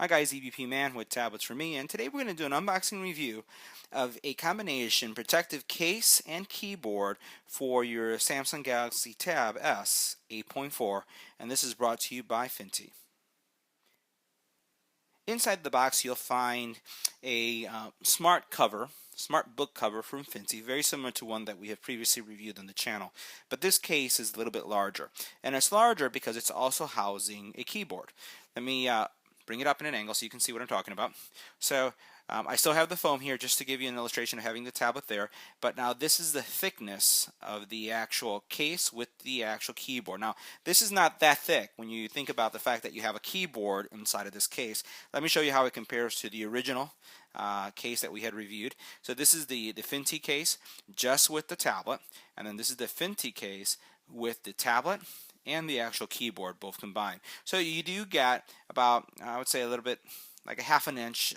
Hi guys, EBPMAN with Tablets for Me, and today we're going to do an unboxing review of a combination protective case and keyboard for your Samsung Galaxy Tab S 8.4, and this is brought to you by Fintie. Inside the box you'll find a smart book cover from Fintie, very similar to one that we have previously reviewed on the channel. But this case is a little bit larger, and it's larger because it's also housing a keyboard. Let me bring it up in an angle so you can see what I'm talking about. So I still have the foam here just to give you an illustration of having the tablet there, but now this is the thickness of the actual case with the actual keyboard. Now this is not that thick when you think about the fact that you have a keyboard inside of this case. Let me show you how it compares to the original case that we had reviewed. So this is the Fintie case just with the tablet, and then this is the Fintie case with the tablet and the actual keyboard both combined. So you do get about, I would say, a little bit like a half an inch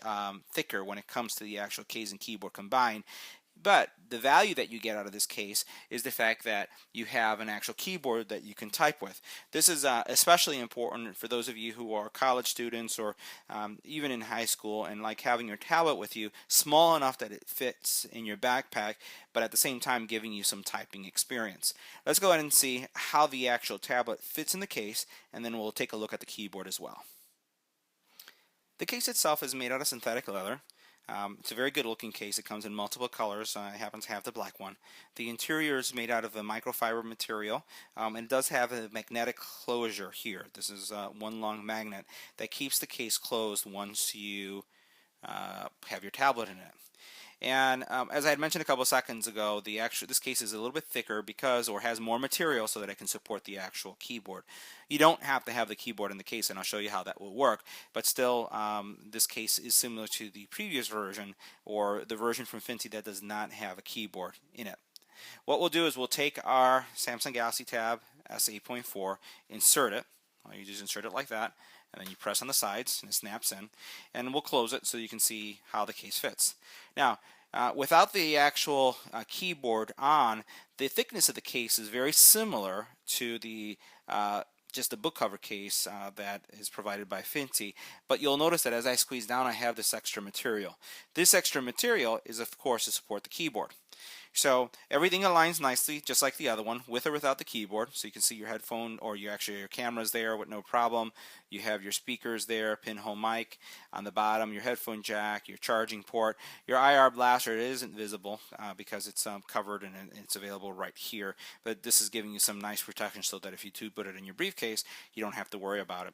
thicker when it comes to the actual case and keyboard combined. But the value that you get out of this case is the fact that you have an actual keyboard that you can type with. This is especially important for those of you who are college students or even in high school and like having your tablet with you small enough that it fits in your backpack, but at the same time giving you some typing experience. Let's go ahead and see how the actual tablet fits in the case, and then we'll take a look at the keyboard as well. The case itself is made out of synthetic leather. It's a very good looking case. It comes in multiple colors. I happen to have the black one. The interior is made out of a microfiber material, and it does have a magnetic closure here. This is one long magnet that keeps the case closed once you have your tablet in it. And as I had mentioned a couple of seconds ago, this case is a little bit thicker because, or has more material so that it can support the actual keyboard. You don't have to have the keyboard in the case, and I'll show you how that will work. But still, this case is similar to the previous version, or the version from Fintie that does not have a keyboard in it. What we'll do is we'll take our Samsung Galaxy Tab S 8.4, insert it. You just insert it like that, and then you press on the sides and it snaps in, and we'll close it so you can see how the case fits. Now without the actual keyboard on, the thickness of the case is very similar to the just the book cover case that is provided by Fintie, but you'll notice that as I squeeze down I have this extra material. This extra material is of course to support the keyboard. So everything aligns nicely, just like the other one, with or without the keyboard. So you can see your headphone, or your camera's there with no problem. You have your speakers there, pinhole mic on the bottom, your headphone jack, your charging port. Your IR blaster, it isn't visible because it's covered and it's available right here. But this is giving you some nice protection so that if you do put it in your briefcase, you don't have to worry about it.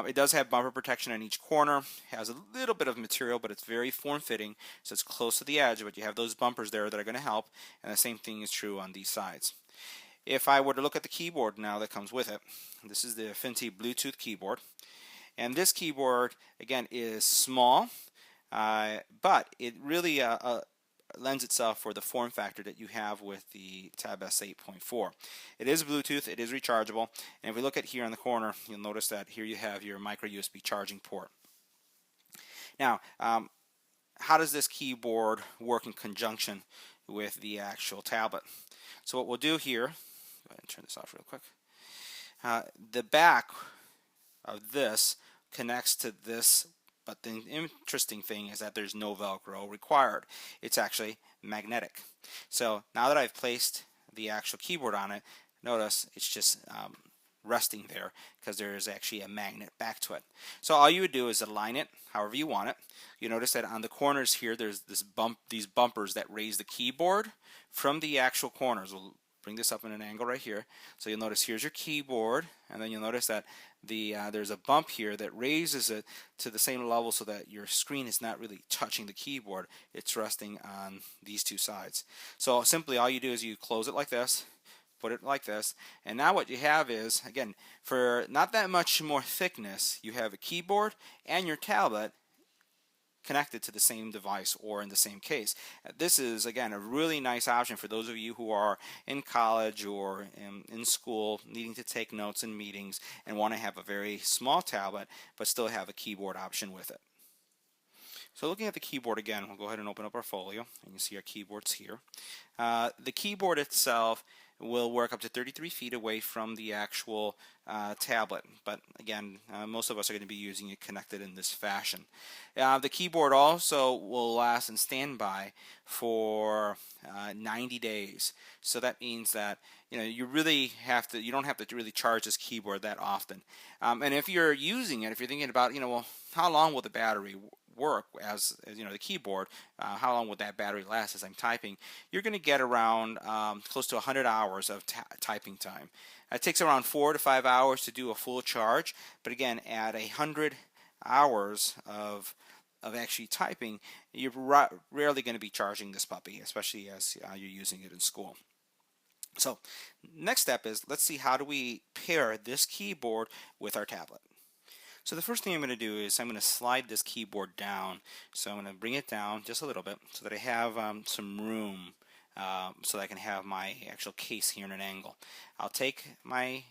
It does have bumper protection on each corner. It has a little bit of material, but it's very form-fitting, so it's close to the edge, but you have those bumpers there that are going to help, and the same thing is true on these sides. If I were to look at the keyboard now that comes with it, this is the Fintie Bluetooth keyboard, and this keyboard, again, is small, but it really lends itself for the form factor that you have with the Tab S 8.4. It is Bluetooth, it is rechargeable, and if we look at here in the corner, you'll notice that here you have your micro USB charging port. Now, how does this keyboard work in conjunction with the actual tablet? So what we'll do here, go ahead and turn this off real quick. The back of this connects to this, but the interesting thing is that there's no Velcro required. It's actually magnetic. So now that I've placed the actual keyboard on it, notice it's just resting there because there is actually a magnet back to it. So all you would do is align it however you want it. You notice that on the corners here there's these bumpers that raise the keyboard from the actual corners. We'll bring this up in an angle right here. So you'll notice here's your keyboard, and then you'll notice that there's a bump here that raises it to the same level so that your screen is not really touching the keyboard. It's resting on these two sides. So simply all you do is you close it like this, put it like this, and now what you have is, again, for not that much more thickness, you have a keyboard and your tablet connected to the same device or in the same case. This is, again, a really nice option for those of you who are in college or in school needing to take notes in meetings and want to have a very small tablet but still have a keyboard option with it. So looking at the keyboard again, we'll go ahead and open up our folio, and you see our keyboards here. The keyboard itself will work up to 33 feet away from the actual tablet. But again, most of us are going to be using it connected in this fashion. The keyboard also will last in standby for 90 days. So that means that you don't have to really charge this keyboard that often. And if you're using it, if you're thinking about well, how long will the battery work as the keyboard, how long would that battery last as I'm typing, you're going to get around close to 100 hours of typing time. It takes around 4 to 5 hours to do a full charge, but again, at 100 hours of actually typing, you're rarely going to be charging this puppy, especially as you're using it in school. So next step is, let's see, how do we pair this keyboard with our tablet. So the first thing I'm going to do is I'm going to slide this keyboard down. So I'm going to bring it down just a little bit so that I have some room so that I can have my actual case here in an angle. I'll take my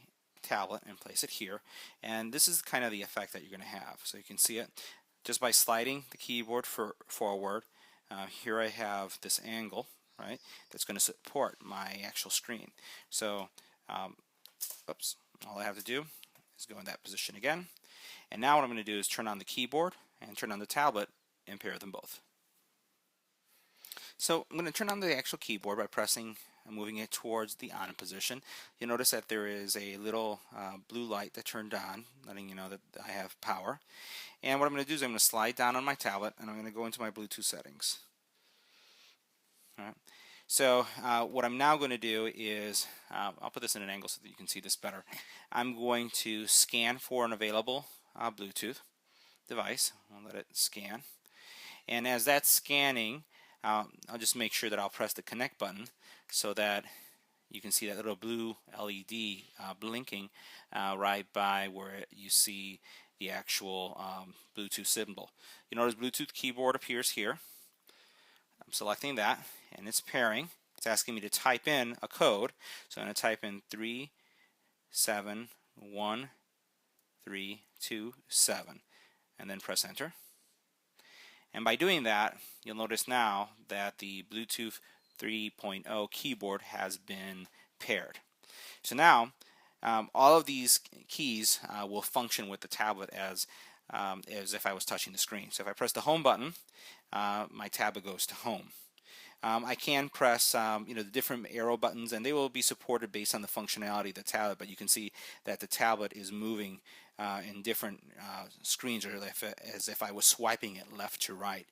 tablet and place it here, and this is kind of the effect that you're going to have. So you can see it just by sliding the keyboard forward. Here I have this angle, right, that's going to support my actual screen. So oops, all I have to do is go in that position again. And now what I'm going to do is turn on the keyboard and turn on the tablet and pair them both. So I'm going to turn on the actual keyboard by pressing and moving it towards the on position. You'll notice that there is a little blue light that turned on, letting you know that I have power. And what I'm going to do is I'm going to slide down on my tablet and I'm going to go into my Bluetooth settings. All right. So what I'm now going to do is, I'll put this in an angle so that you can see this better. I'm going to scan for an available Bluetooth device. I'll let it scan. And as that's scanning, I'll just make sure that I'll press the connect button so that you can see that little blue LED blinking right by where you see the actual Bluetooth symbol. You notice Bluetooth keyboard appears here. I'm selecting that, and it's pairing. It's asking me to type in a code, so I'm going to type in 371327 and then press enter. And by doing that, you'll notice now that the Bluetooth 3.0 keyboard has been paired. So now all of these keys will function with the tablet as if I was touching the screen. So if I press the home button, my tablet goes to home. I can press the different arrow buttons, and they will be supported based on the functionality of the tablet, but you can see that the tablet is moving in different screens, or as if I was swiping it left to right.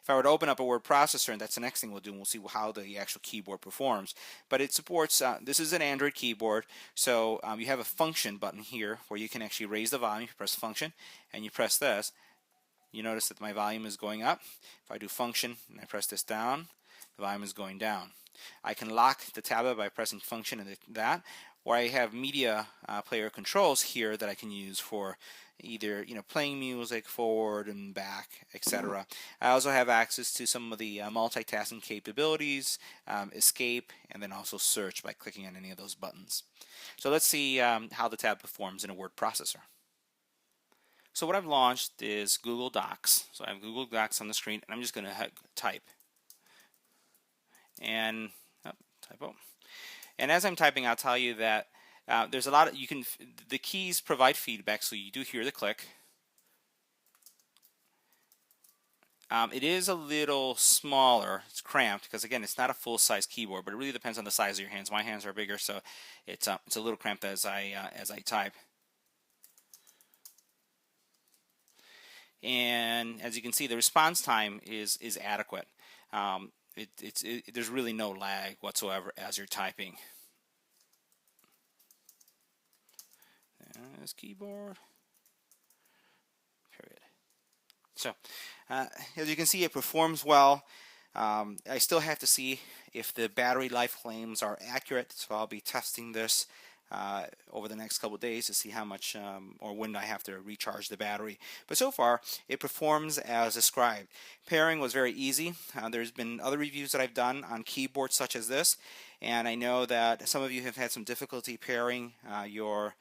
If I were to open up a word processor, and that's the next thing we'll do, and we'll see how the actual keyboard performs. But it supports, this is an Android keyboard, so you have a function button here where you can actually raise the volume. You press function, and you press this. You notice that my volume is going up. If I do function and I press this down, the volume is going down. I can lock the tablet by pressing function and that, or I have media player controls here that I can use for either playing music forward and back, etc. I also have access to some of the multitasking capabilities, escape, and then also search by clicking on any of those buttons. So let's see how the tab performs in a word processor. So what I've launched is Google Docs. So I have Google Docs on the screen, and I'm just going to type. And typo. And as I'm typing, I'll tell you that there's a lot of the keys provide feedback, so you do hear the click. It is a little smaller. It's cramped because again, it's not a full-size keyboard, but it really depends on the size of your hands. My hands are bigger, so it's a little cramped as I type. And as you can see, the response time is adequate. There's really no lag whatsoever as you're typing. This keyboard. Period. So, as you can see, it performs well. I still have to see if the battery life claims are accurate, so I'll be testing this over the next couple of days to see how much or when I have to recharge the battery. But so far, it performs as described. Pairing was very easy. There's been other reviews that I've done on keyboards such as this, and I know that some of you have had some difficulty pairing your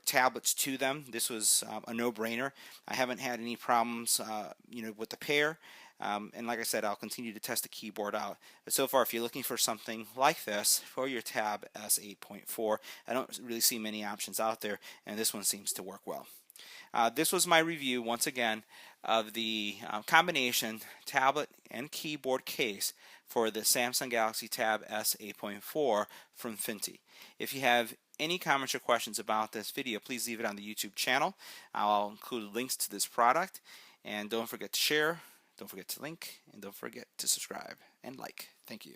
tablets to them. This was a no-brainer. I haven't had any problems with the pair. And like I said, I'll continue to test the keyboard out. But so far, if you're looking for something like this for your Tab S8.4, I don't really see many options out there, and this one seems to work well. This was my review, once again, of the combination tablet and keyboard case for the Samsung Galaxy Tab S8.4 from Fintie. If you have any comments or questions about this video, please leave it on the YouTube channel. I'll include links to this product. And don't forget to share, don't forget to link, and don't forget to subscribe and like. Thank you.